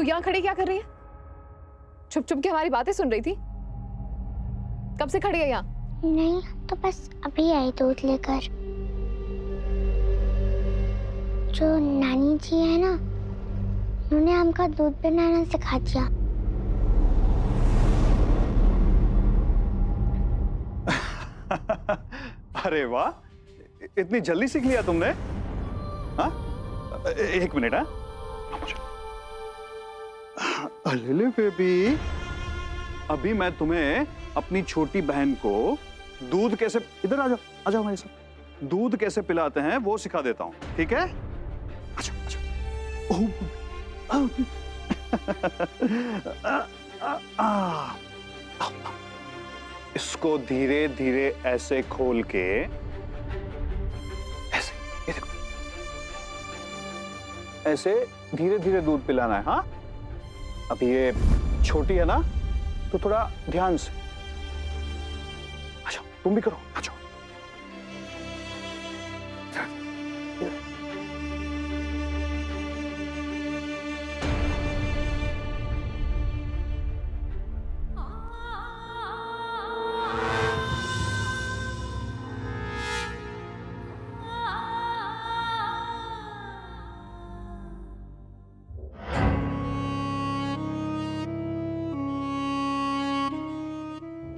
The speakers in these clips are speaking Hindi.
तू यहाँ खड़ी क्या कर रही है? छुप छुप के हमारी बातें सुन रही थी? कब से खड़ी है यहाँ? नहीं, तो बस अभी आई दूध लेकर। जो नानी जी है ना, उन्होंने हमका दूध बनाना सिखा दिया। अरे वाह, इतनी जल्दी सीख लिया तुमने? हाँ, एक मिनट। अले बेबी, अभी मैं तुम्हें अपनी छोटी बहन को दूध कैसे, इधर आ जाओ, आ जाओ हमारे साथ, दूध कैसे पिलाते हैं वो सिखा देता हूँ, ठीक है? अच्छा अच्छा। इसको धीरे धीरे ऐसे खोल के, ऐसे, ये देखो, ऐसे धीरे धीरे दूध पिलाना है। हाँ, अब ये छोटी है ना, तो थोड़ा ध्यान से। अच्छा, तुम भी करो, अच्छा।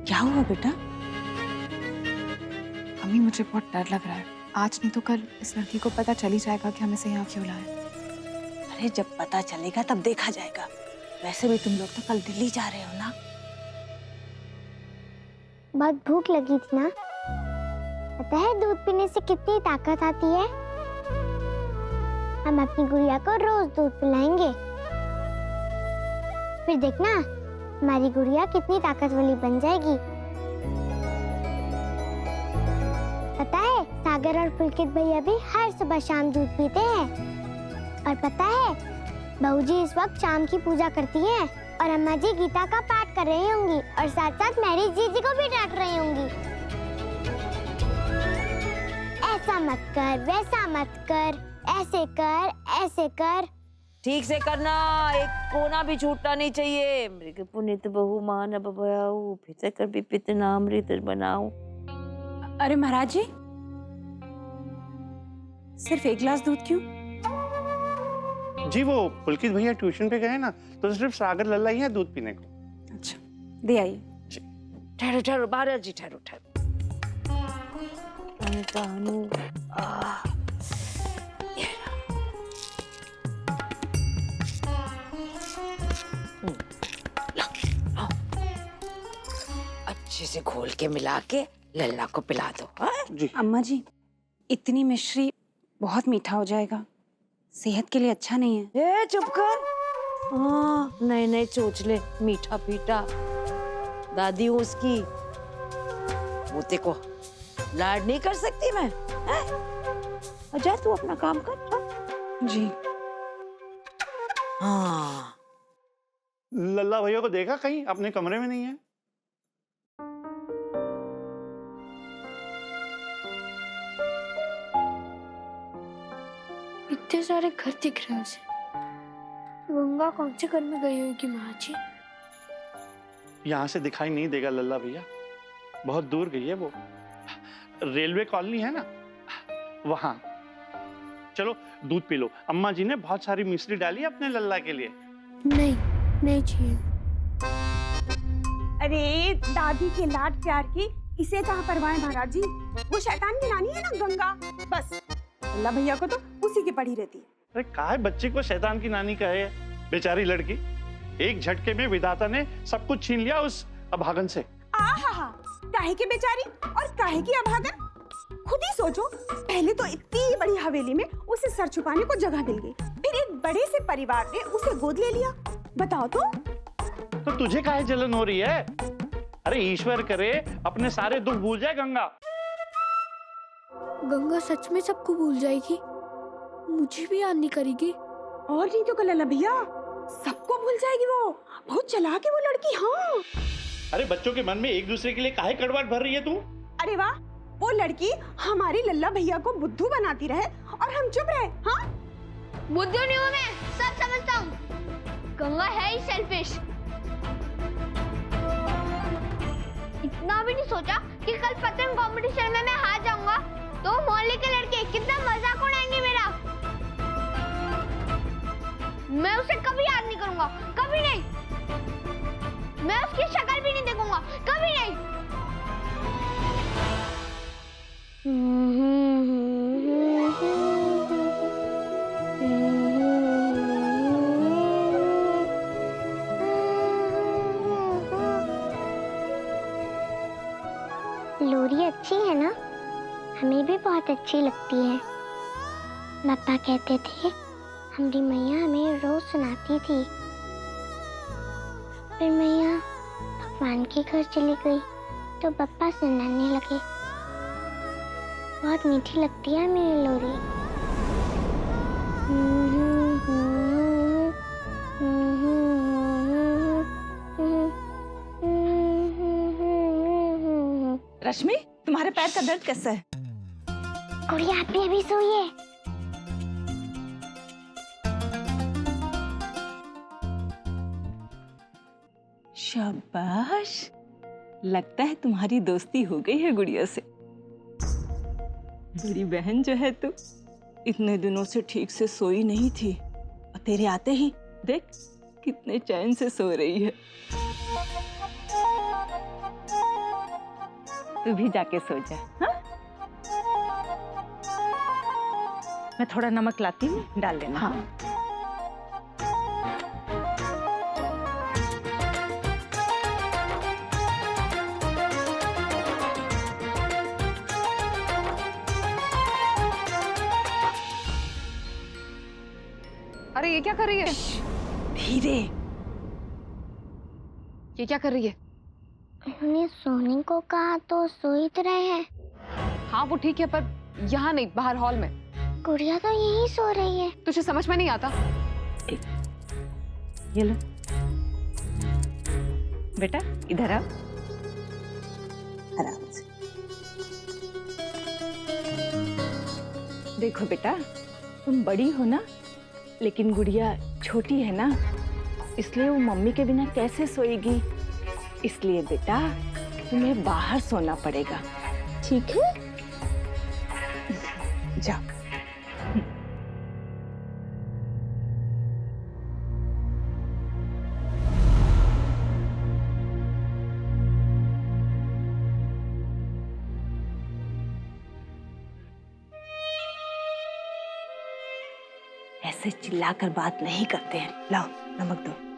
क्या हुआ बेटा? अम्मी, मुझे बहुत डर लग रहा है। आज नहीं तो कल इस लड़की को पता चल ही जाएगा कि हमें से यहाँ क्यों लाया। अरे जब पता चलेगा तब देखा जाएगा। वैसे भी तुम लोग तो कल दिल्ली जा रहे हो ना? बहुत भूख लगी थी ना। पता है दूध पीने से कितनी ताकत आती है? हम अपनी गुड़िया को रोज दूध पिलाएंगे, फिर देखना हमारी गुड़िया कितनी ताकत वाली बन जाएगी। पता है सागर और पुलकित भैया भी हर सुबह शाम दूध पीते हैं। और पता है बहूजी इस वक्त शाम की पूजा करती हैं और अम्मा जी गीता का पाठ कर रही होंगी और साथ साथ मैरी जीजी को भी डांट रही होंगी। ऐसा मत कर, वैसा मत कर, ऐसे कर, ऐसे कर। ठीक से करना, एक कोना भी छूटना नहीं चाहिए। मृग पुनित बहु मान बभयाऊ, फिर कर विपित नामृत बनाऊं। अरे महाराज जी, सिर्फ एक गिलास दूध क्यों? जी वो पुलकित भैया ट्यूशन पे गए ना, तो सिर्फ सागर लल्ला ही है दूध पीने को। अच्छा, दे आइए। ठहरो ठहरो महाराज जी, ठहरो ठहरो। अच्छे से घोल के मिला के लल्ला को पिला दो। हाँ? जी। अम्मा जी, इतनी मिश्री बहुत मीठा हो जाएगा, सेहत के लिए अच्छा नहीं है। ए चुप कर। हाँ, नहीं नहीं चोचले, मीठा पीठा दादी हूँ उसकी, मोते को लाड नहीं कर सकती मैं। जा तू अपना काम कर। जा। जी। हाँ, लल्ला भैया को देखा कहीं? अपने कमरे में नहीं है? इतने सारे घर दिख रहे हैं उसे। गंगा कौन से घर में गई होगी माँ जी? यहाँ से दिखाई नहीं देगा लल्ला भैया, बहुत दूर गई है वो। रेलवे कॉलोनी है ना, वहाँ। चलो दूध पी लो, अम्मा जी ने बहुत सारी मिश्री डाली है अपने लल्ला के लिए। नहीं, नहीं चाहिए। अरे दादी के लाड प्यार की इसे कहाँ परवाह है महाराज जी? वो शैतान की नानी है ना गंगा, बस अल्लाह भैया को तो उसी की पड़ी रहती है। अरे काहे बच्चे को शैतान की नानी कहे? बेचारी लड़की, एक झटके में विधाता ने सब कुछ छीन लिया उस अभागन से। आहा, काहे की बेचारी और काहे की अभागन? खुद ही सोचो, पहले तो इतनी बड़ी हवेली में उसे सर छुपाने को जगह मिल गई, फिर एक बड़े से परिवार ने उसे गोद ले लिया। बताओ तो तुझे काहे जलन हो रही है? अरे ईश्वर करे अपने सारे दुख भूल जाए गंगा। गंगा सच में सबको भूल जाएगी, मुझे भी याद नहीं करेगी। और नहीं तो लल्ला भैया, सबको भूल जाएगी वो। बहुत चालाक है वो लड़की। हाँ, अरे बच्चों के मन में एक दूसरे के लिए काहे कड़वाहट भर रही है तू? अरे वाह, वो लड़की हमारे लल्ला भैया को बुद्धू बनाती रहे और हम चुप रहे। हाँ, बुद्धू नहीं हूँ मैं, सब समझता हूँ। गंगा है ही सेल्फिश। इतना भी नहीं सोचा कि कल पतंग कंपटीशन में मैं हार जाऊंगा तो मोहल्ले के लड़के कितना मजाक उड़ाएंगे मेरा। मैं उसे कभी याद नहीं करूंगा, कभी नहीं। मैं उसकी शक्ल भी नहीं देखूंगा, कभी नहीं। लोरी अच्छी है ना? हमें भी बहुत अच्छी लगती है। पापा कहते थे हमारी मैया हमें रोज सुनाती थी। फिर मैया भगवान के घर चली गई तो पापा सुनाने लगे। बहुत मीठी लगती है मेरी लोरी। रश्मि, तुम्हारे पैर का दर्द कैसा है? गुड़िया आप भी अभी सोइए। शाबाश, लगता है तुम्हारी दोस्ती हो गई है गुड़िया से। बड़ी बहन जो है तू, इतने दिनों से ठीक से सोई नहीं थी और तेरे आते ही देख कितने चैन से सो रही है। तू भी जाके सो जा। हाँ? मैं थोड़ा नमक लाती हूँ, डाल लेना। हाँ। अरे ये क्या कर रही है? धीरे। ये क्या कर रही है? उन्होंने सोने को कहा तो सो ही तो रहे हैं। हाँ वो ठीक है, पर यहाँ नहीं, बाहर हॉल में। गुड़िया तो यहीं सो रही है। तुझे समझ में नहीं आता? ये लो बेटा, इधर आओ आराम से। देखो बेटा, तुम बड़ी हो ना, लेकिन गुड़िया छोटी है ना, इसलिए वो मम्मी के बिना कैसे सोएगी। इसलिए बेटा तुम्हें बाहर सोना पड़ेगा, ठीक है? जाओ। ऐसे चिल्लाकर बात नहीं करते हैं। लाओ नमक दो।